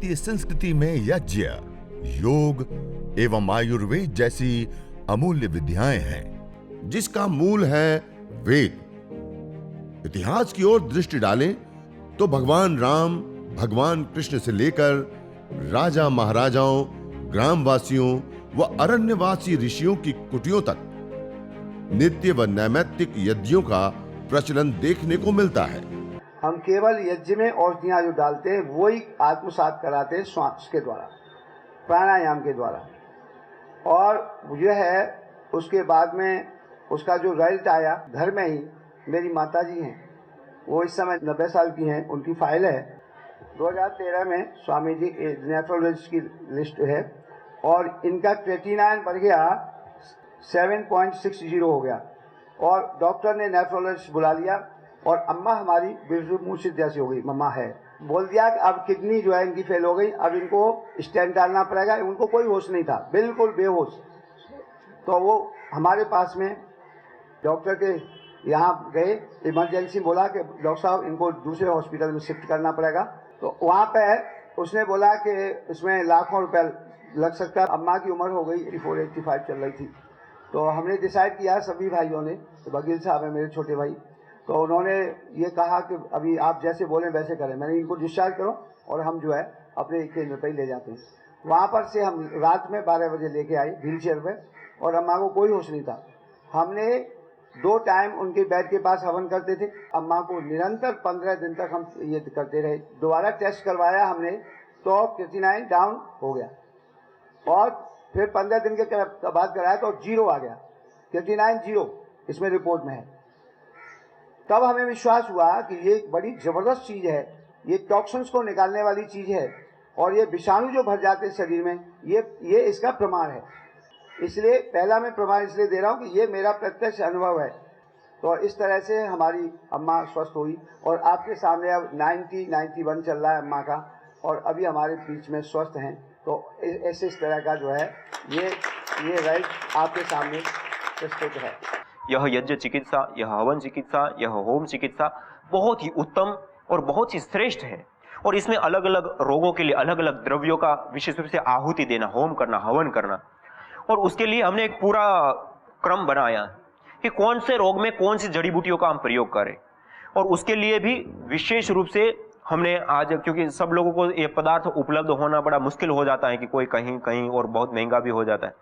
भारतीय संस्कृति में यज्ञ, योग एवं आयुर्वेद जैसी अमूल्य विद्याएं हैं, जिसका मूल है वेद। इतिहास की ओर दृष्टि डालें तो भगवान राम, भगवान कृष्ण से लेकर राजा महाराजाओं, ग्रामवासियों व अरण्यवासी ऋषियों की कुटियों तक नित्य व नैमित्तिक यज्ञों का प्रचलन देखने को मिलता है। हम केवल यज्ञ में औषधियाँ जो डालते हैं वही आत्मसात कराते हैं श्वास के द्वारा, प्राणायाम के द्वारा। और जो है उसके बाद में उसका जो रिजल्ट आया, घर में ही मेरी माता जी हैं, वो इस समय 90 साल की हैं, उनकी फाइल है। 2013 में स्वामी जी नेफ्रोलॉजिस्ट की लिस्ट है और इनका क्रेटिनाइन बढ़ गया 7.60 हो गया और डॉक्टर ने नेफ्रोलॉजिस्ट बुला लिया और अम्मा हमारी बिरजू मूर्छित जैसी हो गई, मम्मा है, बोल दिया कि अब किडनी जो है इनकी फेल हो गई, अब इनको स्टेंट डालना पड़ेगा। उनको कोई होश नहीं था, बिल्कुल बेहोश। तो वो हमारे पास में डॉक्टर के यहाँ गए, इमरजेंसी बोला कि डॉक्टर साहब इनको दूसरे हॉस्पिटल में शिफ्ट करना पड़ेगा। तो वहाँ पे उसने बोला कि इसमें लाखों रुपया लग सकता है। अम्मा की उम्र हो गई 84-85 चल रही थी। तो हमने डिसाइड किया सभी भाइयों ने, वकील साहब है मेरे छोटे भाई, तो उन्होंने ये कहा कि अभी आप जैसे बोलें वैसे करें। मैंने इनको डिस्चार्ज करो और हम जो है अपने केंद्र पर ही ले जाते हैं। वहाँ पर से हम रात में 12 बजे लेके आए व्हील चेयर पर और अम्मा को कोई होश नहीं था। हमने 2 टाइम उनके बेड के पास हवन करते थे। अम्मा को निरंतर 15 दिन तक हम ये करते रहे। दोबारा टेस्ट करवाया हमने तो क्रेटिनाइन डाउन हो गया और फिर 15 दिन के बाद कराया तो 0 आ गया, क्रेटिनाइन 0 इसमें रिपोर्ट में है। तब हमें विश्वास हुआ कि ये बड़ी ज़बरदस्त चीज़ है, ये टॉक्सिन्स को निकालने वाली चीज़ है और ये विषाणु जो भर जाते हैं शरीर में, ये इसका प्रमाण है। इसलिए पहला मैं प्रमाण इसलिए दे रहा हूँ कि ये मेरा प्रत्यक्ष अनुभव है। तो इस तरह से हमारी अम्मा स्वस्थ हुई और आपके सामने अब 91 चल रहा है अम्मा का और अभी हमारे बीच में स्वस्थ हैं। तो ऐसे इस तरह का जो है ये राइट आपके सामने प्रस्तुत है। यह यज्ञ चिकित्सा, यह हवन चिकित्सा, यह होम चिकित्सा बहुत ही उत्तम और बहुत ही श्रेष्ठ है और इसमें अलग अलग रोगों के लिए अलग अलग द्रव्यों का विशेष रूप से आहुति देना, होम करना, हवन करना, और उसके लिए हमने एक पूरा क्रम बनाया कि कौन से रोग में कौन सी जड़ी बूटियों का हम प्रयोग करें। और उसके लिए भी विशेष रूप से हमने आज, क्योंकि सब लोगों को ये पदार्थ उपलब्ध होना बड़ा मुश्किल हो जाता है कि कोई कहीं कहीं और बहुत महंगा भी हो जाता है,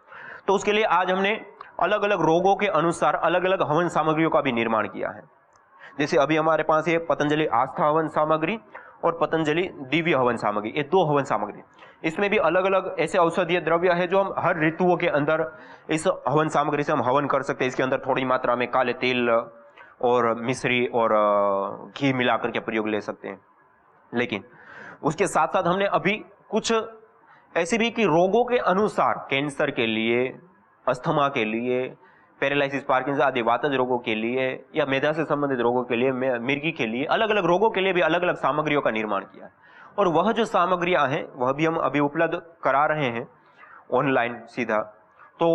तो उसके लिए आज हमने अलग अलग रोगों के अनुसार अलग अलग हवन सामग्रियों का भी निर्माण किया है। जैसे अभी हमारे पास ये पतंजलि आस्था हवन सामग्री और पतंजलि दिव्य हवन सामग्री, ये 2 हवन सामग्री। इसमें भी अलग अलग ऐसे औषधीय द्रव्य है जो हम हर ऋतुओं के अंदर इस हवन सामग्री से हम हवन कर सकते हैं। इसके अंदर थोड़ी मात्रा में काले तेल और मिश्री और घी मिलाकर के प्रयोग ले सकते हैं। लेकिन उसके साथ साथ हमने अभी कुछ ऐसे भी कि रोगों के अनुसार, कैंसर के लिए, अस्थमा के लिए, पैरालिसिस, पार्किंसन आदि वातज रोगों के लिए या मेधा से संबंधित रोगों के लिए, मिर्गी के लिए, अलग अलग रोगों के लिए भी अलग अलग सामग्रियों का निर्माण किया है। और वह जो सामग्रियां हैं वह भी हम अभी उपलब्ध करा रहे हैं ऑनलाइन सीधा। तो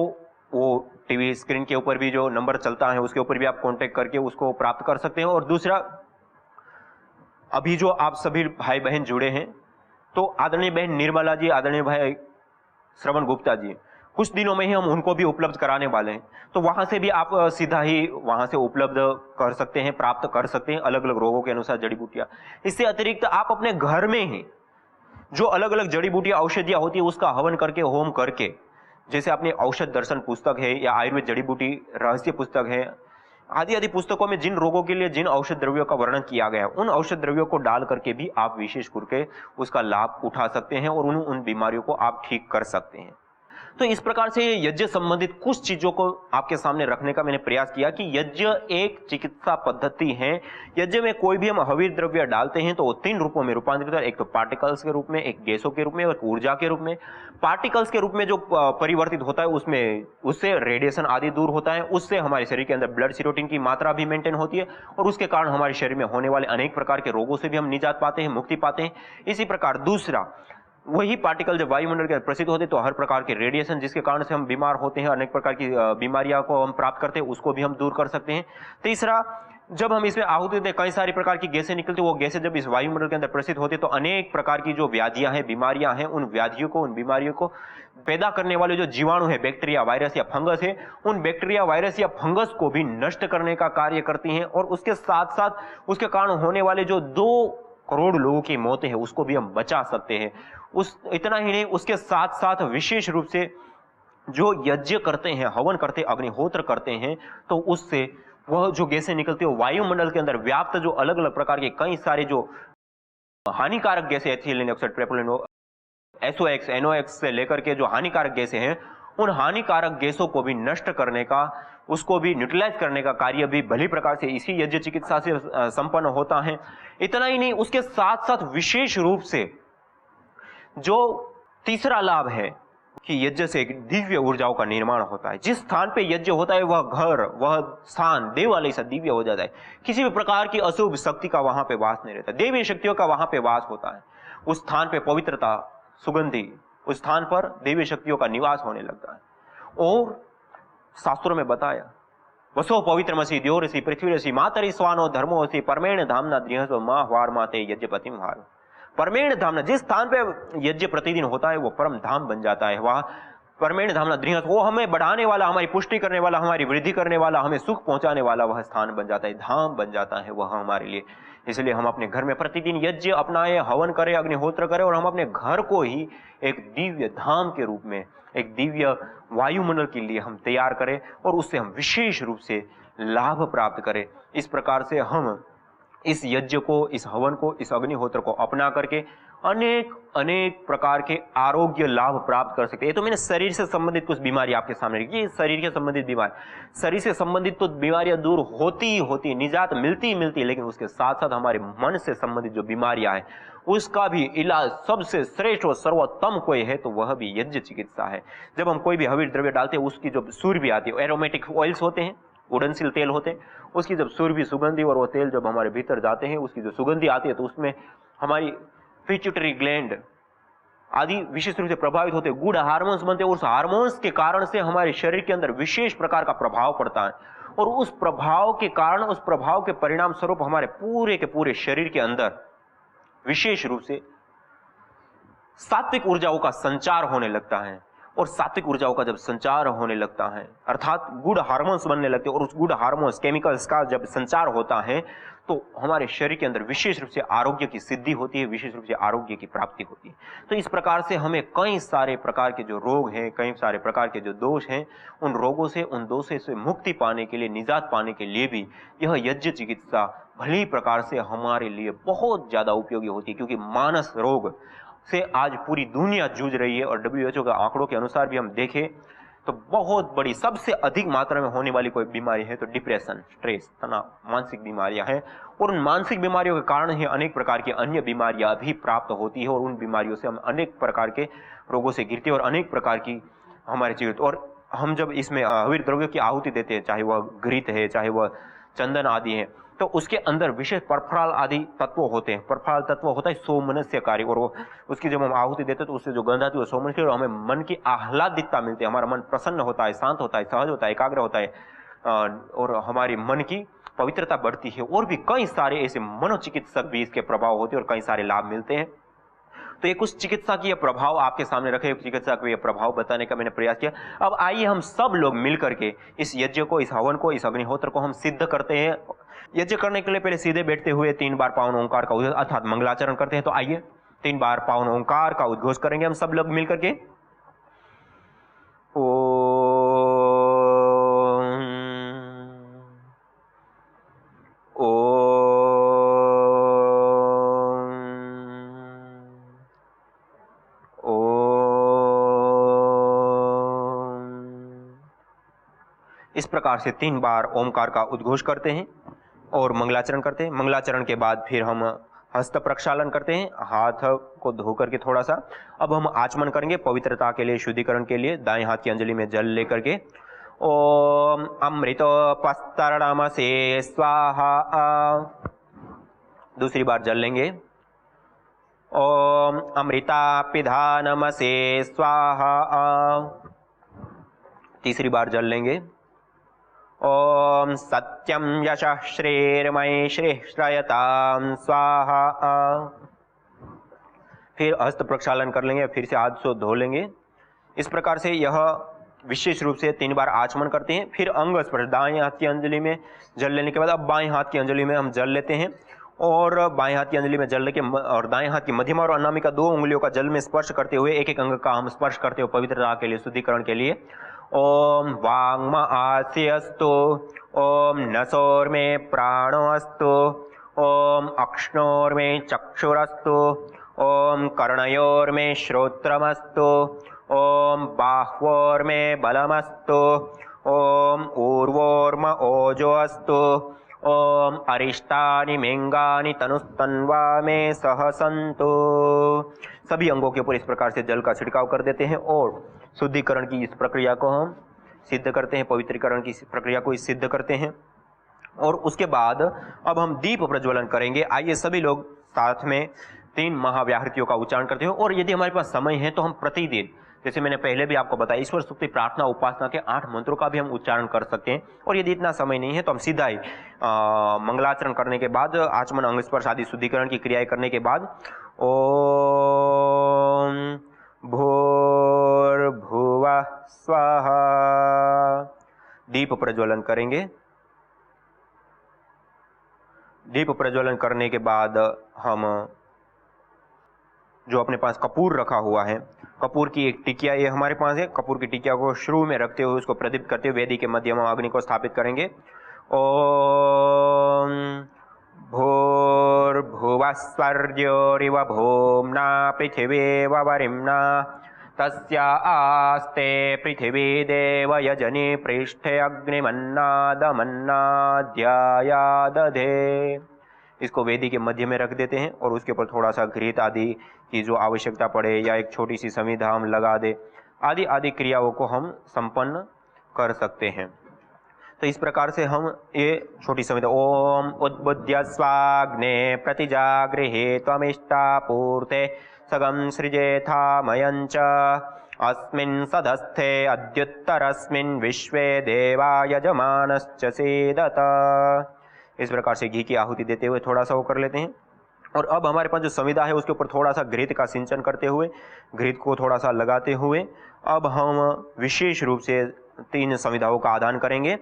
वो टीवी स्क्रीन के ऊपर भी जो नंबर चलता है उसके ऊपर भी आप कांटेक्ट करके उसको प्राप्त कर सकते हैं। और दूसरा, अभी जो आप सभी भाई बहन जुड़े हैं, तो आदरणीय बहन निर्मला जी, आदरणीय भाई श्रवण गुप्ता जी, कुछ दिनों में ही हम उनको भी उपलब्ध कराने वाले हैं। तो वहां से भी आप सीधा ही वहां से उपलब्ध कर सकते हैं, प्राप्त कर सकते हैं अलग अलग रोगों के अनुसार जड़ी बूटियां। इससे अतिरिक्त आप अपने घर में ही जो अलग अलग जड़ी बूटियां, औषधियां होती है उसका हवन करके, होम करके, जैसे अपने औषध दर्शन पुस्तक है या आयुर्वेद जड़ी बूटी रहस्य पुस्तक है, आदि आदि पुस्तकों में जिन रोगों के लिए जिन औषध द्रव्यों का वर्णन किया गया है, उन औषध द्रव्यों को डाल करके भी आप विशेष करके उसका लाभ उठा सकते हैं और उन बीमारियों को आप ठीक कर सकते हैं। तो इस प्रकार से यज्ञ संबंधित कुछ चीजों को आपके सामने रखने का मैंने प्रयास किया कि यज्ञ एक चिकित्सा पद्धति है। यज्ञ में कोई भी हम हवीर द्रव्य डालते हैं तो वो 3 रूपों में रूपांतरित होता है। एक तो पार्टिकल्स के रूप में, एक गैसों के रूप में और ऊर्जा के रूप में। पार्टिकल्स के रूप में जो परिवर्तित होता है उसमें उससे रेडिएशन आदि दूर होता है, उससे हमारे शरीर के अंदर ब्लड सीरोटिन की मात्रा भी मेंटेन होती है और उसके कारण हमारे शरीर में होने वाले अनेक प्रकार के रोगों से भी हम निजात पाते हैं, मुक्ति पाते हैं। इसी प्रकार दूसरा, वही पार्टिकल जब वायुमंडल के प्रसिद्ध होते तो हर प्रकार के रेडिएशन जिसके कारण से हम बीमार होते हैं, अनेक प्रकार की बीमारियां को हम प्राप्त करते हैं, उसको भी हम दूर कर सकते हैं। तीसरा, जब हम इसमें आहुति देते कई सारी प्रकार की गैसें निकलती, वो गैसें जब इस वायुमंडल के अंदर प्रसिद्ध होती तो अनेक प्रकार की जो व्याधियां हैं, बीमारियां हैं, उन व्याधियों को, उन बीमारियों को पैदा करने वाले जो जीवाणु है, बैक्टीरिया, वायरस या फंगस है, उन बैक्टीरिया, वायरस या फंगस को भी नष्ट करने का कार्य करती हैं। और उसके साथ साथ उसके कारण होने वाले जो 2 करोड़ लोगों की मौतें हैं उसको भी हम बचा सकते हैं। इतना ही नहीं, उसके साथ साथ विशेष रूप से जो यज्ञ करते हैं, हवन करते, अग्निहोत्र करते हैं, तो उससे वह जो गैसें निकलती है वायुमंडल के अंदर व्याप्त जो अलग अलग प्रकार के कई सारे जो हानिकारक गैसें, ethylene oxide, propylene, SOx, NOx से लेकर के जो हानिकारक गैसें हैं, उन हानिकारक गैसों को भी नष्ट करने का, उसको भी न्यूट्रलाइज करने का कार्य भी भली प्रकार से इसी यज्ञ चिकित्सा से संपन्न होता है। इतना ही नहीं, उसके साथ साथ विशेष रूप से जो तीसरा लाभ है कि यज्ञ से एक दिव्य ऊर्जाओं का निर्माण होता है। जिस स्थान पे यज्ञ होता है वह घर, वह स्थान देवालय सा दिव्य हो जाता है। किसी भी प्रकार की अशुभ शक्ति का वहां पे वास नहीं रहता, देवी शक्तियों का वहां पे वास होता है। उस स्थान पे पवित्रता, सुगंधी, उस स्थान पर देवी शक्तियों का निवास होने लगता है। और शास्त्रों में बताया, वसो पवित्रमसि द्योरसि पृथ्वीरसि मातरि स्वानो धर्मोसि परमेण धामना द्रिहसो माह वार माते यज्ञपतिम हार। परमेण धामना, जिस स्थान पे यज्ञ प्रतिदिन होता है वो परम धाम बन जाता है। वह परमेण धामना द्रिहस, वो हमें बढ़ाने वाला, हमारी पुष्टि करने वाला, हमारी वृद्धि करने वाला, हमें सुख पहुंचाने वाला वह स्थान बन जाता है, धाम बन जाता है वह हमारे लिए। इसलिए हम अपने घर में प्रतिदिन यज्ञ अपनाएं, हवन करें, अग्निहोत्र करें, और हम अपने घर को ही एक दिव्य धाम के रूप में, एक दिव्य वायुमंडल के लिए हम तैयार करें और उससे हम विशेष रूप से लाभ प्राप्त करें। इस प्रकार से हम इस यज्ञ को, इस हवन को, इस अग्निहोत्र को अपना करके अनेक अनेक प्रकार के आरोग्य लाभ प्राप्त कर सकते हैं। ये तो मैंने शरीर से संबंधित कुछ बीमारी आपके सामने रखी। ये शरीर के संबंधित बीमारी, शरीर से संबंधित तो बीमारियां दूर होती ही होती, निजात मिलती ही मिलती है, लेकिन उसके साथ साथ हमारे मन से संबंधित जो बीमारियां हैं उसका भी इलाज सबसे श्रेष्ठ और सर्वोत्तम कोई है तो वह भी यज्ञ चिकित्सा है। जब हम कोई भी हविर द्रव्य डालते हैं उसकी जो सुरभि आती है, एरोमेटिक ऑयल्स होते हैं, उड़नशील तेल होते हैं, उसकी जब सुरभि, सुगंधी, और वो तेल जब हमारे भीतर जाते हैं उसकी जो सुगंधी आती है तो उसमें हमारी पिट्यूटरी ग्लैंड आदि विशेष रूप से प्रभावित होते हैं, गुड हार्मोन्स बनते हैं। उस हार्मोन्स के कारण से हमारे शरीर के अंदर विशेष प्रकार का प्रभाव पड़ता है और उस प्रभाव के कारण, उस प्रभाव के परिणाम स्वरूप हमारे पूरे के पूरे शरीर के अंदर विशेष रूप से सात्विक ऊर्जाओं का संचार होने लगता है। और सात्विक ऊर्जाओं का जब संचार होने लगता है अर्थात गुड हार्मोन्स बनने लगते हैं और उस गुड हार्मोन्स, केमिकल्स का जब संचार होता है तो हमारे शरीर के अंदर विशेष रूप से आरोग्य की सिद्धि होती है, विशेष रूप से आरोग्य की प्राप्ति होती है। तो इस प्रकार से हमें कई सारे प्रकार के जो रोग हैं, कई सारे प्रकार के जो दोष हैं, उन रोगों से, उन दोषों से मुक्ति पाने के लिए, निजात पाने के लिए भी यह यज्ञ चिकित्सा भली प्रकार से हमारे लिए बहुत ज्यादा उपयोगी होती है। क्योंकि मानस रोग से आज पूरी दुनिया जूझ रही है और WHO के आंकड़ों के अनुसार भी हम देखें तो बहुत बड़ी, सबसे अधिक मात्रा में होने वाली कोई बीमारी है तो डिप्रेशन, स्ट्रेस, तनाव, मानसिक बीमारियां हैं। और उन मानसिक बीमारियों के कारण ही अनेक प्रकार की अन्य बीमारियां भी प्राप्त होती है और उन बीमारियों से हम अनेक प्रकार के रोगों से गिरते हैं और अनेक प्रकार की हमारे जीवित। और हम जब इसमें हविर द्रव्यों की आहुति देते हैं, चाहे वह घृत है, चाहे वह चंदन आदि है, तो उसके अंदर विशेष परफराल आदि तत्व होते हैं। परफराल तत्व होता है सोमनस्यकारी, और वो उसकी जब हम आहुति देते हैं तो उससे जो गंध आती है वो सोमनस्य, और हमें मन की आह्लादितता मिलती है, हमारा मन प्रसन्न होता है, शांत होता है, सहज होता है, एकाग्र होता है और हमारी मन की पवित्रता बढ़ती है। और भी कई सारे ऐसे मनोचिकित्सक भी इसके प्रभाव होते हैं और कई सारे लाभ मिलते हैं। तो ये कुछ चिकित्सा की प्रभाव आपके सामने रखे, चिकित्सा को ये प्रभाव बताने का मैंने प्रयास किया। अब आइए हम सब लोग मिल करके इस यज्ञ को, इस हवन को, इस अग्निहोत्र को हम सिद्ध करते हैं। यज्ञ करने के लिए पहले सीधे बैठते हुए 3 बार पावन ओंकार का अर्थात मंगलाचरण करते हैं। तो आइए 3 बार पावन ओंकार का उद्घोष करेंगे हम सब लोग मिल करके। इस प्रकार से 3 बार ओमकार का उद्घोष करते हैं और मंगलाचरण करते हैं। मंगलाचरण के बाद फिर हम हस्त प्रक्षालन करते हैं, हाथ को धो करके थोड़ा सा। अब हम आचमन करेंगे पवित्रता के लिए, शुद्धिकरण के लिए। दाएं हाथ की अंजलि में जल लेकर के ओम अमृतोपस्तरणमसे स्वाहा, दूसरी बार जल लेंगे। ओम अमृतापिधानमसे स्वाहा, तीसरी बार जल लेंगे। ओम सत्यम यशः श्रीर्मयि श्रीश्रयताम स्वाहा। फिर हस्त प्रक्षालन कर लेंगे, फिर से हाथ से धो लेंगे। इस प्रकार से यह विशेष रूप से 3 बार आचमन करते हैं। फिर अंग स्पर्श, दाएं हाथ की अंजलि में जल लेने के बाद अब बाएं हाथ की अंजलि में हम जल लेते हैं और बाएं हाथ की अंजलि में जल लेके और दाएं हाथ की मध्यमा और अनामिका 2 उंगलियों का जल में स्पर्श करते हुए एक एक अंग का हम स्पर्श करते हुए पवित्रता के लिए, शुद्धिकरण के लिए ओम वांग्म आस्यस्तु, ओम नसोर्मे प्राणोऽस्तु, ओम अक्ष्णोर्मे चक्षुरस्तु, ओम कर्णयोर्मे श्रोत्रमस्तु, ओम बाह्वोर्मे बलमस्तु, ओम ऊर्वोर्म ओजोऽस्तु, ओम अरिष्टानि मेंगानि तनुस्तन्वा मे सहसन्तु। सभी अंगों के ऊपर इस प्रकार से जल का छिड़काव कर देते हैं और शुद्धिकरण की इस प्रक्रिया को हम सिद्ध करते हैं, पवित्रीकरण की इस प्रक्रिया को सिद्ध करते हैं। और उसके बाद अब हम दीप प्रज्वलन करेंगे। आइए सभी लोग साथ में 3 महाव्याहृतियों का उच्चारण करते हैं। और यदि हमारे पास समय है तो हम प्रतिदिन, जैसे मैंने पहले भी आपको बताया, ईश्वर स्तुति प्रार्थना उपासना के 8 मंत्रों का भी हम उच्चारण कर सकते हैं। और यदि इतना समय नहीं है तो हम सीधा ही मंगलाचरण करने के बाद, आचमन अंग स्पर्श आदि शुद्धिकरण की क्रियाएं करने के बाद ओम भूर्भुवः स्वः दीप प्रज्वलन करेंगे। दीप प्रज्वलन करने के बाद हम जो अपने पास कपूर रखा हुआ है, कपूर की एक टिकिया ये हमारे पास है, कपूर की टिकिया को शुरू में रखते हुए उसको प्रदीप्त करते हुए वेदी के मध्य में अग्नि को स्थापित करेंगे। ओम भूर्भुवः स्वर्योरिव भूम्ना पृथिवीव वरिम्ना तस्या आस्ते पृथिवी देव यजनि पृष्ठे अग्निमन्नादमन्नाद्यायादधे। इसको वेदी के मध्य में रख देते हैं और उसके ऊपर थोड़ा सा घृत आदि की जो आवश्यकता पड़े या एक छोटी सी समिधा हम लगा दे, आदि आदि क्रियाओं को हम संपन्न कर सकते हैं। तो इस प्रकार से हम ये छोटी समिधा ओम उद्बुद्ध्य स्वाग्ने प्रतिजागृहे त्वमिष्टापूर्ते सगं सृजेथामयञ्च अस्मिन् सदस्थे अद्युत्तरस्मिन् विश्वे देवा यजमानश्च सीदत। इस प्रकार से घी की आहुति देते हुए थोड़ा सा वो कर लेते हैं। और अब हमारे पास जो समिधा है उसके ऊपर थोड़ा सा घृत का सिंचन करते हुए, घृत को थोड़ा सा लगाते हुए अब हम विशेष रूप से 3 समिधाओं का आदान करेंगे।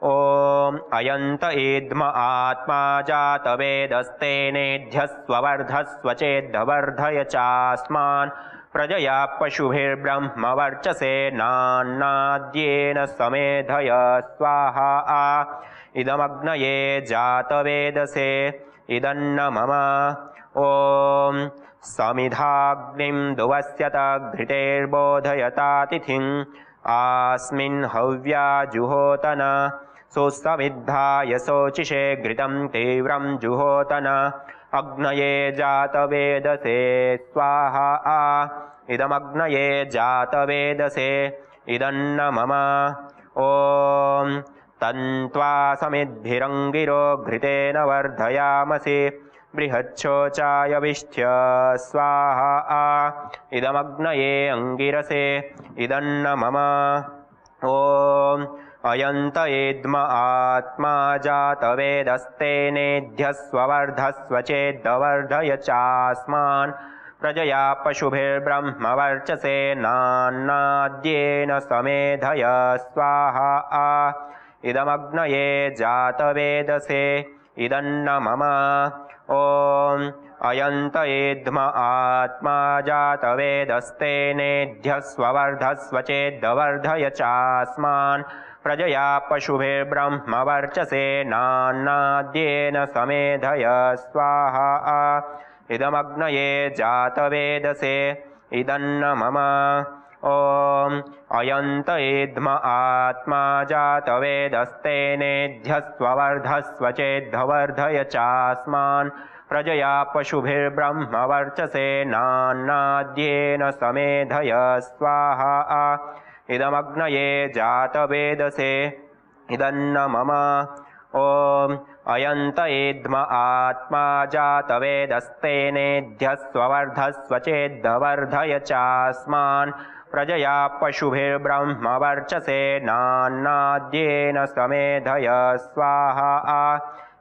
ओम अयंत एद्म आत्मा जात वेदस्तेनेध्यस्वर्धस्व चेद्धवर्धय चास्मान् प्रजया पशुभिर्ब्रह्म वर्चसे नान्नाद्येन समेधय स्वाहा। इदमग्नये जातवेदसे इदन्न मम। ओम समिधाग्निं दुवस्यत घृतेर्बोधयतातिथिं आस्मिन् हव्या जुहोतन सोऽसमिद्धाय शोचिषे घृतं तीव्रं जुहोतन अग्नये जातवेदसे स्वाहा। इदमग्नये जातवेदसे इदन्न मम। ओम तन्त्वा समिद्भिरङ्गिरो घृतेन वर्धयामसि बृहच्छोचायविष्ठ्य स्वाहा। इदमग्नये अङ्गिरसे इदन्न मम। ओम अयन्त एद्म आत्मा जातवेदस्तेनेध्यस्वर्धस्व चेद्धवर्धय चास्मान् प्रजया पशुभिर्ब्रह्म वर्चसे नान्नाद्येन समेधय स्वाहा। इदमग्नये जातवेदसे इदन्न मम। ओम अयन्त एद्म आत्मा जातवेदस्तेनेध्यस्वर्धस्व चेद्धवर्धय चास्मान् प्रजया पशुभिर्ब्रह्म वर्चसे नान्नाद्येन समेधय स्वाहा। इदमग्नये जातवेदसे इदन्न मम। ओम अयन्त एद्म आत्मा जातवेदस्तेनेध्यस्वर्धस्व चेद्धवर्धय चास्मान् प्रजया पशुभिर्ब्रह्म वर्चसे नान्नाद्येन समेधय स्वाहा। इदमग्नये जातवेदसे इदन्न मम। ओम अयन्त एद्म आत्मा जातवेदस्तेनेध्यस्वर्धस्व चेद्धवर्धय चास्मान् प्रजया पशुभिर्ब्रह्मवर्चसे नान्नाद्येन समेधय स्वाहा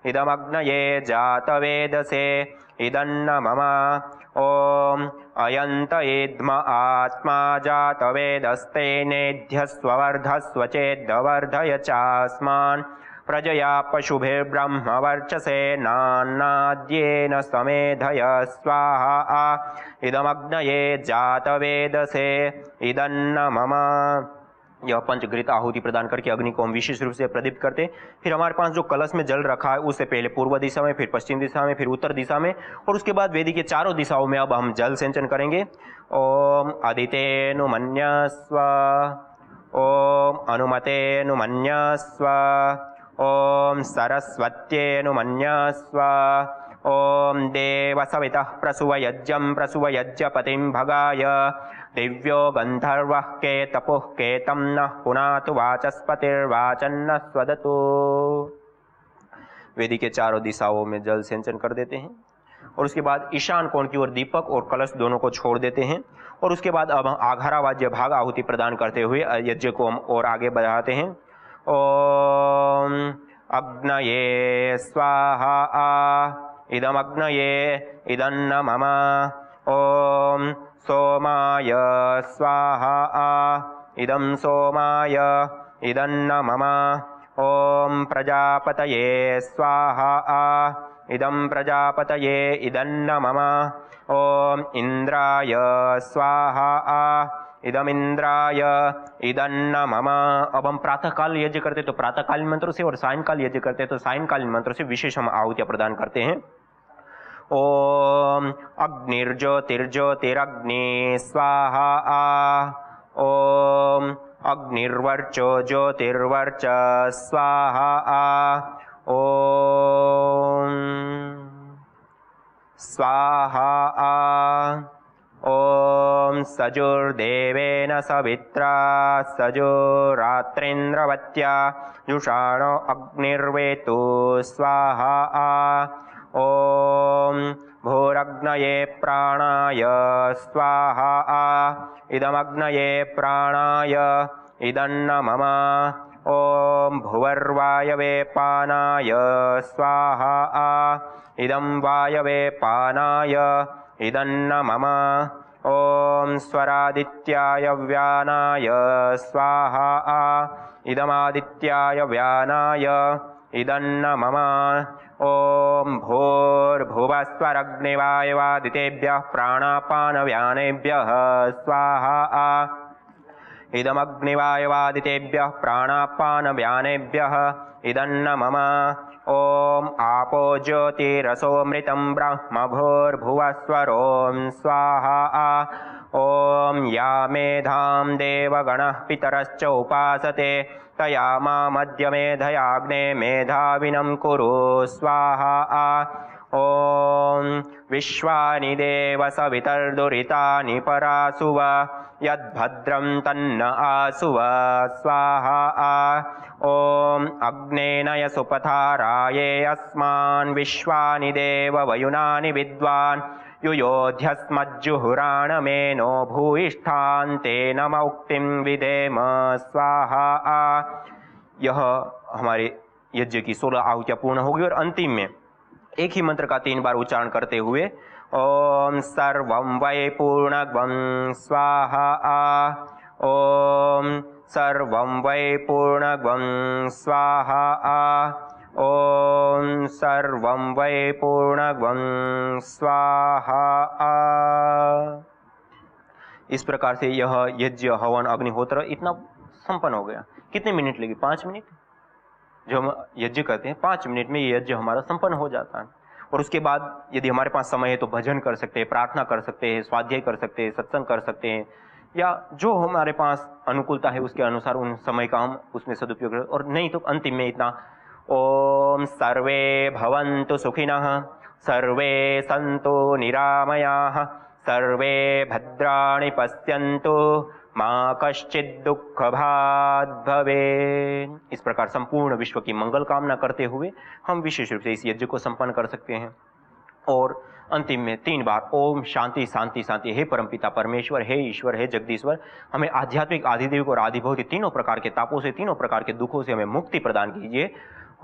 इदमग्नये जातवेदसे इदन्न मम ॐ अयन्त इद्म आत्मा जातवेदस्तेनेध्यस्ववर्धस्व चेद्वर्धय चास्मान् प्रजया पशुभिर्ब्रह्मवर्चसे नान्नाद्येन समेधय स्वाहा इदमग्नये जातवेदसे इदन्न मम। यह पंचघृत आहुति प्रदान करके अग्नि को हम विशेष रूप से प्रदीप्त करते। फिर हमारे पास जो कलश में जल रखा है उससे पहले पूर्व दिशा में, फिर पश्चिम दिशा में, फिर उत्तर दिशा में और उसके बाद वेदी के चारों दिशाओं में अब हम जल सिंचन करेंगे। ओम अदितेनुमन्यस्व, ओम अनुमतेनुमन्यस्व, ओम सरस्वत्येनुमन्यस्व, ओम देवसवितः प्रसुवयज्ञं प्रसुवयज्ञपतिं भगाय दिव्यो गंधर्वः केतपुः केतं नः पुनातु वाचस्पतिर्वाचन्नः स्वदतु। वेदी के चारों दिशाओं में जल सिंचन कर देते हैं और उसके बाद ईशान कोण की ओर दीपक और कलश दोनों को छोड़ देते हैं और उसके बाद अब आघारावाज्य भाग आहुति प्रदान करते हुए यज्ञ को हम और आगे बढ़ाते हैं। ओम अग्नये स्वाहा इदमग्नये इदन्न मम। ओम सोमाय स्वाहा इदं सोमाय इदन्न मम। ओम प्रजापतये स्वाहा इदं प्रजापतये इदन्न मम। ओम इंद्राय स्वाहा इदमिंद्राय इदन्न मम। अब हम प्रातःकाल यज्ञ करते तो प्रातःकालीन मंत्रों से और सायंकाल यज्ञ करते तो सायंकालीन मंत्रों से विशेष हम आहुतियां प्रदान करते हैं। ओम अग्निर्ज्योतिर्ज्योतिरग्नि स्वाहा। ओम अग्निर्वर्चो ज्योतिर्वर्च स्वाहा। ओम स्वाहा। ओम सजुर्देवेन सवित्रा सजुरात्रेन्द्रवत्या जुषाणो अग्निर्वेतु स्वाहा। ओम भूरग्नये प्राणाय स्वाहा इदमग्नये प्राणाय इदन्न मम। ओम भुवर्वायवे पानाय स्वाहा इदं वायवे पानाय इदन्न मम। ओम स्वरादित्याय व्यानाय स्वाहा इदमादित्याय व्यानाय इदन्न मम। ओम भूर्भुवस्वरग्निवायवादितेभ्यः प्राणापानव्यानेभ्यः स्वाहा इदमग्निवायवादितेभ्यः प्राणापानव्यानेभ्यः इदन्न मम। ओम आपो ज्योतिरसोमृतं ब्रह्म भूर्भुवस्वरों स्वाहा। ओम या मेधां देवगणः पितरश्च उपासते तया मामद्य मेधयाग्ने मेधाविनं कुरु स्वाहा। ओम विश्वानि देव सवितर्दुरितानि परासुव यद्भद्रं तन्न आसुव स्वाहा। ओम अग्नेनय सुपथाराये अस्मान् विश्वानि देव वयुनानि विद्वान् युयोध्यस्मज्जुहुराणमेनो भूयिष्ठान्ते नमौक्तिं विधेम स्वाहा। यह हमारे यज्ञ की 16 आहुतियां पूर्ण होगी और अंतिम में एक ही मंत्र का 3 बार उच्चारण करते हुए ओम सर्वं वै पूर्णगं स्वाहा। ओम सर्वं वै पूर्णगं स्वाहा। ओम सर्वं वै पूर्णगं स्वाहा। इस प्रकार से यह यज्ञ हवन अग्निहोत्र इतना संपन्न हो गया। कितने मिनट लगे? 5 मिनट। जो हम यज्ञ करते हैं 5 मिनट में ये यज्ञ हमारा संपन्न हो जाता है। और उसके बाद यदि हमारे पास समय है तो भजन कर सकते हैं, प्रार्थना कर सकते हैं, स्वाध्याय कर सकते हैं, सत्संग कर सकते हैं, या जो हमारे पास अनुकूलता है उसके अनुसार उन समय का हम उसमें सदुपयोग करें। और नहीं तो अंतिम में इतना ओम सर्वे भवन्तु सुखिनः सर्वे सन्तु निरामयाः सर्वे भद्राणि पश्यन्तु मां कश्चित् दुःखभाग् भवेत्। इस प्रकार संपूर्ण विश्व की मंगल कामना करते हुए हम विशेष रूप से इस यज्ञ को संपन्न कर सकते हैं। और अंतिम में 3 बार ओम शांति शांति शांति। हे परमपिता परमेश्वर, हे ईश्वर, हे जगदीश्वर, हमें आध्यात्मिक, आधिदैविक और आधिभौतिक तीनों प्रकार के तापों से, तीनों प्रकार के दुखों से हमें मुक्ति प्रदान कीजिए।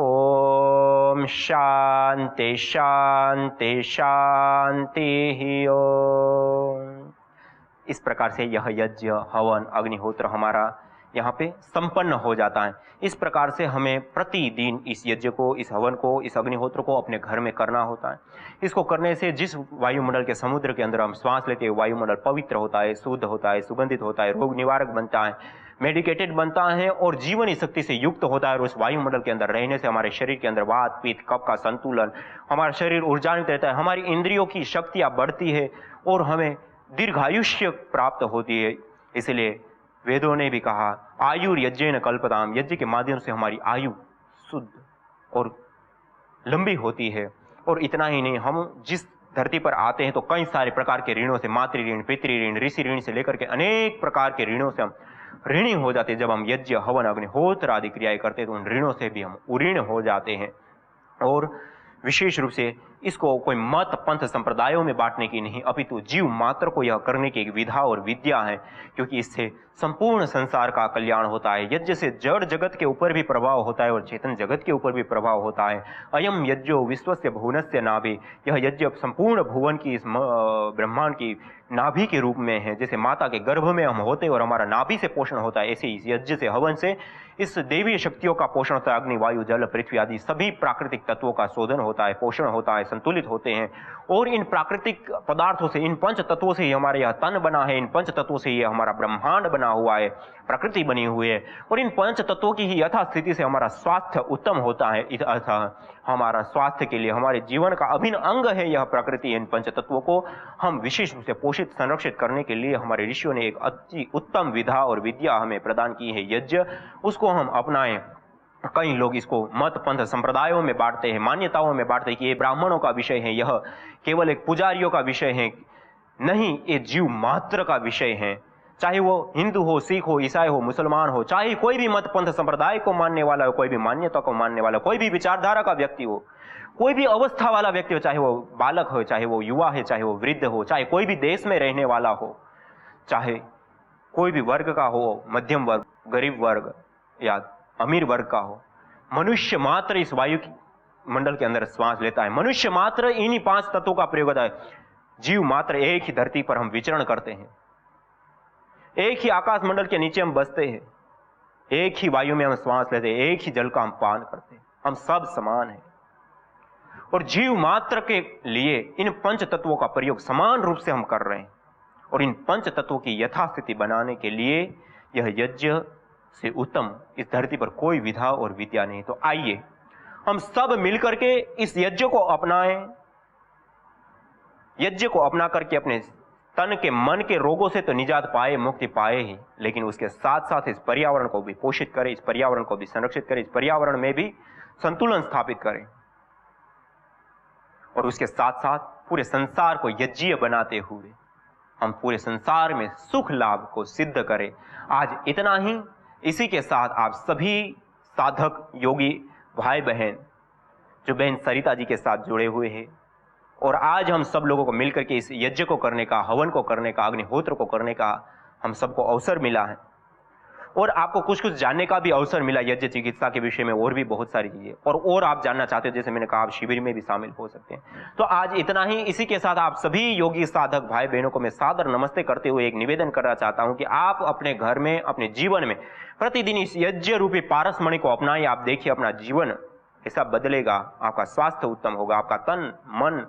ओम शांति शांति शांति ओम। इस प्रकार से यह यज्ञ, हवन, अग्निहोत्र हमारा यहाँ पे संपन्न हो जाता है। इस प्रकार से हमें प्रतिदिन इस यज्ञ को, इस हवन को, इस अग्निहोत्र को अपने घर में करना होता है। इसको करने से जिस वायुमंडल के समुद्र के अंदर हम श्वास लेते हैं, वायुमंडल पवित्र होता है, शुद्ध होता है, सुगंधित होता है, रोग निवारक बनता है, मेडिकेटेड बनता है और जीवनी शक्ति से युक्त होता है। और उस वायुमंडल के अंदर रहने से हमारे शरीर के अंदर वात, पित्त, कफ का संतुलन, हमारा शरीर ऊर्जान्वित रहता है, हमारी इंद्रियों की शक्तियाँ बढ़ती है और हमें दीर्घायुष्य प्राप्त होती है। इसलिए वेदों ने भी कहा आयुर्यज्ञेन कल्पताम, यज्ञ के माध्यम से हमारी आयु शुद्ध और लंबी होती है। और इतना ही नहीं, हम जिस धरती पर आते हैं तो कई सारे प्रकार के ऋणों से, मातृ ऋण, पितृ ऋण, ऋषि ऋण से लेकर के अनेक प्रकार के ऋणों से हम ऋणी हो जाते हैं। जब हम यज्ञ, हवन, अग्निहोत्र आदि क्रियाएं करते हैं तो उन ऋणों से भी हम उऋण हो जाते हैं। और विशेष रूप से इसको कोई मत पंथ संप्रदायों में बांटने की नहीं, अपितु जीव मात्र को यह करने की एक विधा और विद्या है, क्योंकि इससे संपूर्ण संसार का कल्याण होता है। यज्ञ से जड़ जगत के ऊपर भी प्रभाव होता है और चेतन जगत के ऊपर भी प्रभाव होता है। अयम यज्ञो विश्वस्य भुवनस्य नाभि, यह यज्ञ संपूर्ण भुवन की, इस ब्रह्मांड की नाभि के रूप में है। जैसे माता के गर्भ में हम होते और हमारा नाभि से पोषण होता है, ऐसे इस यज्ञ से, हवन से इस देवीय शक्तियों का पोषण होता है। अग्नि, वायु, जल, पृथ्वी आदि सभी प्राकृतिक तत्वों का शोधन होता है, पोषण होता है, संतुलित होते हैं। और इन प्राकृतिक पदार्थों से, इन पंच तत्वों से ही हमारा यह तन बना है, इन पंच तत्वों से ही हमारा ब्रह्मांड बना हुआ है, प्रकृति बनी हुई है। और इन पंच तत्वों की ही यथास्थिति से हमारा स्वास्थ्य उत्तम होता है। अतः हमारा स्वास्थ्य के लिए, हमारे जीवन का अभिन्न अंग है यह प्रकृति। इन पंच तत्वों को हम विशेष रूप से पोषित, संरक्षित करने के लिए हमारे ऋषियों ने एक अति उत्तम विधा और विद्या हमें प्रदान की है, यज्ञ। उसको हम अपनाएं। कई लोग इसको मत पंथ संप्रदायों में बांटते हैं, मान्यताओं में बांटते हैं कि ये ब्राह्मणों का विषय है, यह केवल एक पुजारियों का विषय है। नहीं, ये जीव मात्र का विषय है। चाहे वो हिंदू हो, सिख हो, ईसाई हो, मुसलमान हो, चाहे कोई भी मत पंथ संप्रदाय को मानने वाला हो, कोई भी मान्यता को मानने वाला, कोई भी विचारधारा का व्यक्ति हो, कोई भी अवस्था वाला व्यक्ति हो, चाहे वो बालक हो, चाहे वो युवा है, चाहे वो वृद्ध हो, चाहे कोई भी देश में रहने वाला हो, चाहे कोई भी वर्ग का हो, मध्यम वर्ग, गरीब वर्ग या अमीर वर्ग का हो, मनुष्य मात्र इस वायु मंडल के अंदर श्वास लेता है। मनुष्य मात्र इन्हीं 5 तत्वों का प्रयोग होता है। जीव मात्र एक ही धरती पर हम विचरण करते हैं, एक ही आकाश मंडल के नीचे हम बसते हैं, एक ही वायु में हम श्वास लेते हैं, एक ही जल का हम पान करते हैं। हम सब समान हैं और जीव मात्र के लिए इन पंच तत्वों का प्रयोग समान रूप से हम कर रहे हैं। और इन पंच तत्वों की यथास्थिति बनाने के लिए यह यज्ञ से उत्तम इस धरती पर कोई विधा और विद्या नहीं। तो आइए हम सब मिलकर के इस यज्ञ को अपनाएं। यज्ञ को अपना करके अपने तन के, मन के रोगों से तो निजात पाए, मुक्ति पाए ही, लेकिन उसके साथ साथ इस पर्यावरण को भी पोषित करें, इस पर्यावरण को भी संरक्षित करें, इस पर्यावरण में भी संतुलन स्थापित करें। और उसके साथ साथ पूरे संसार को यज्ञीय बनाते हुए हम पूरे संसार में सुख लाभ को सिद्ध करें। आज इतना ही। इसी के साथ आप सभी साधक योगी भाई बहन, जो बहन सरिता जी के साथ जुड़े हुए हैं, और आज हम सब लोगों को मिलकर के इस यज्ञ को करने का, हवन को करने का, अग्निहोत्र को करने का हम सबको अवसर मिला है। और आपको कुछ कुछ जानने का भी अवसर मिला यज्ञ चिकित्सा के विषय में, और भी बहुत सारी चीजें, और आप जानना चाहते हो, जैसे मैंने कहा, आप शिविर में भी शामिल हो सकते हैं। तो आज इतना ही। इसी के साथ आप सभी योगी साधक भाई बहनों को मैं सादर नमस्ते करते हुए एक निवेदन करना चाहता हूं कि आप अपने घर में, अपने जीवन में प्रतिदिन इस यज्ञ रूपी पारसमणि को अपनाएं। आप देखिए अपना जीवन कैसा बदलेगा, आपका स्वास्थ्य उत्तम होगा, आपका तन, मन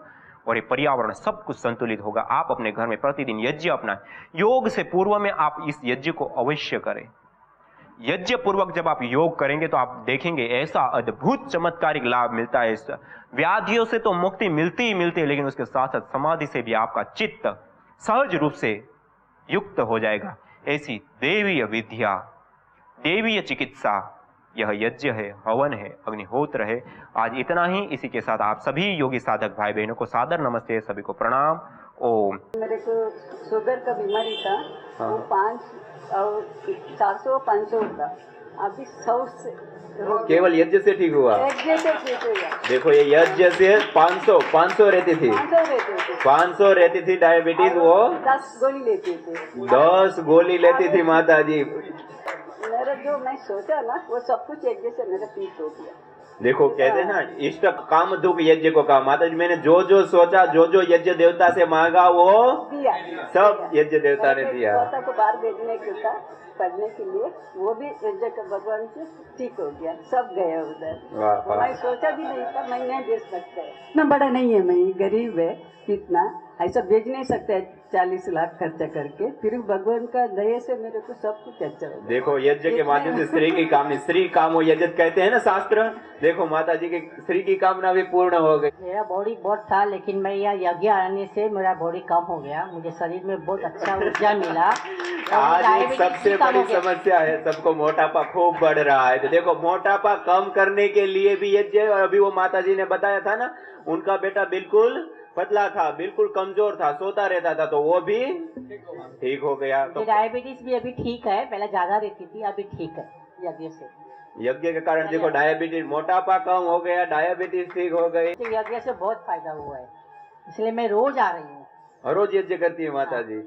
और ये पर्यावरण सब कुछ संतुलित होगा। आप अपने घर में प्रतिदिन यज्ञ अपनाएं। योग से पूर्व में आप इस यज्ञ को अवश्य करें। यज्ञ पूर्वक जब आप योग करेंगे तो आप देखेंगे ऐसा अद्भुत चमत्कारिक लाभ मिलता है। इस व्याधियों से तो मुक्ति मिलती ही मिलती है, लेकिन उसके साथ साथ समाधि से भी आपका चित्त सहज रूप से युक्त हो जाएगा। ऐसी देवीय विद्या, देवीय चिकित्सा यह यज्ञ है, हवन है, अग्निहोत्र है। आज इतना ही। इसी के साथ आप सभी योगी साधक भाई बहनों को सादर नमस्ते, सभी को प्रणाम। ओम। मेरे को शुगर का बीमारी था, वो 400-500 था, अभी 100 से केवल यज्ञ से ठीक हुआ। यज्ञ से ठीक हुआ। देखो ये यज्ञ से 500 रहती थी, 500 रहते थे। 500 रहती थी डायबिटीज, वो 10 गोली लेती थी। 10 गोली लेती थी माता जी। मेरा जो मैं सोचा ना वो सब कुछ यज्ञ से मेरा ठीक हो गया। देखो कहते हैं ना इष्ट काम दुख यज्ञ को कहा। माता जी मैंने जो जो सोचा, जो जो यज्ञ देवता से मांगा वो दिया। सब यज्ञ देवता ने दिया। देवता को बाहर भेजने के था पढ़ने के लिए, वो भी यज्ञ का भगवान से ठीक हो गया, सब गए उधर। वाह, वाह। मैं सोचा भी नहीं था मैं नहीं भेज सकता। इतना बड़ा नहीं है, मैं गरीब है, इतना ऐसा भेज नहीं सकते 40 लाख खर्चा करके। फिर भगवान का दया से मेरे को सब कुछ अच्छा हो गया। देखो यज्ञ के माध्यम से स्त्री की कामना, स्त्री कामो यज्ञ कहते हैं ना शास्त्र। देखो माता जी की स्त्री की कामना भी पूर्ण हो गई। मेरा बॉडी बहुत था, लेकिन मैं यह यज्ञ आने से मेरा बॉडी कम हो गया, मुझे शरीर में बहुत अच्छा ऊर्जा मिला। आज एक सबसे बड़ी समस्या है, सबको मोटापा खूब बढ़ रहा है। तो देखो मोटापा कम करने के लिए भी यज्ञ, और अभी वो माता जी ने बताया था ना, उनका बेटा बिल्कुल पतला था, बिल्कुल कमजोर था, सोता रहता था, तो वो भी ठीक हो गया। तो डायबिटीज भी अभी ठीक है, पहले ज्यादा रहती थी, अभी ठीक है यज्ञ से। यज्ञ के कारण देखो डायबिटीज, मोटापा कम हो गया, डायबिटीज ठीक हो गई। तो यज्ञ से बहुत फायदा हुआ है, इसलिए मैं रोज आ रही हूँ। और रोज यज्ञ करती है माता जी।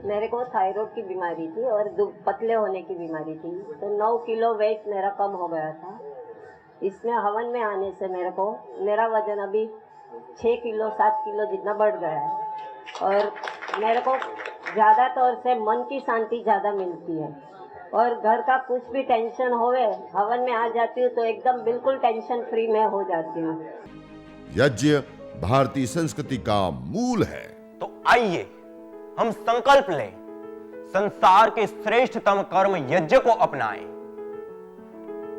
मेरे को थायराइड की बीमारी थी और पतले होने की बीमारी थी, तो 9 किलो वेट मेरा कम हो गया था। इसमें हवन में आने से मेरा वजन अभी 6 किलो 7 किलो जितना बढ़ गया है। और मेरे को ज़्यादा तौर से मन की शांति ज़्यादा मिलती है, और घर का कुछ भी टेंशन होवे हवन में आ जाती हूँ तो एकदम बिल्कुल टेंशन फ्री में हो जाती हूँ। यज्ञ भारतीय संस्कृति का मूल है। तो आइए हम संकल्प लें, संसार के श्रेष्ठतम कर्म यज्ञ को अपनाएं।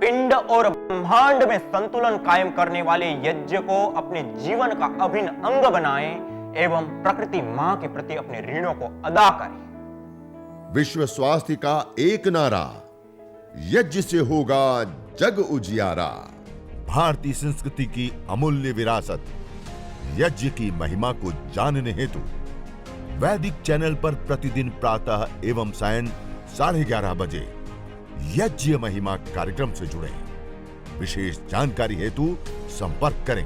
पिंड और ब्रह्मांड में संतुलन कायम करने वाले यज्ञ को अपने जीवन का अभिन्न अंग बनाएं एवं प्रकृति मां के प्रति अपने ऋणों को अदा करें। विश्व स्वास्थ्य का एक नारा, यज्ञ से होगा जग उजियारा। भारतीय संस्कृति की अमूल्य विरासत यज्ञ की महिमा को जानने हेतु वैदिक चैनल पर प्रतिदिन प्रातः एवं सायं 11:30 बजे यज्ञ महिमा कार्यक्रम से जुड़ें। विशेष जानकारी हेतु संपर्क करें।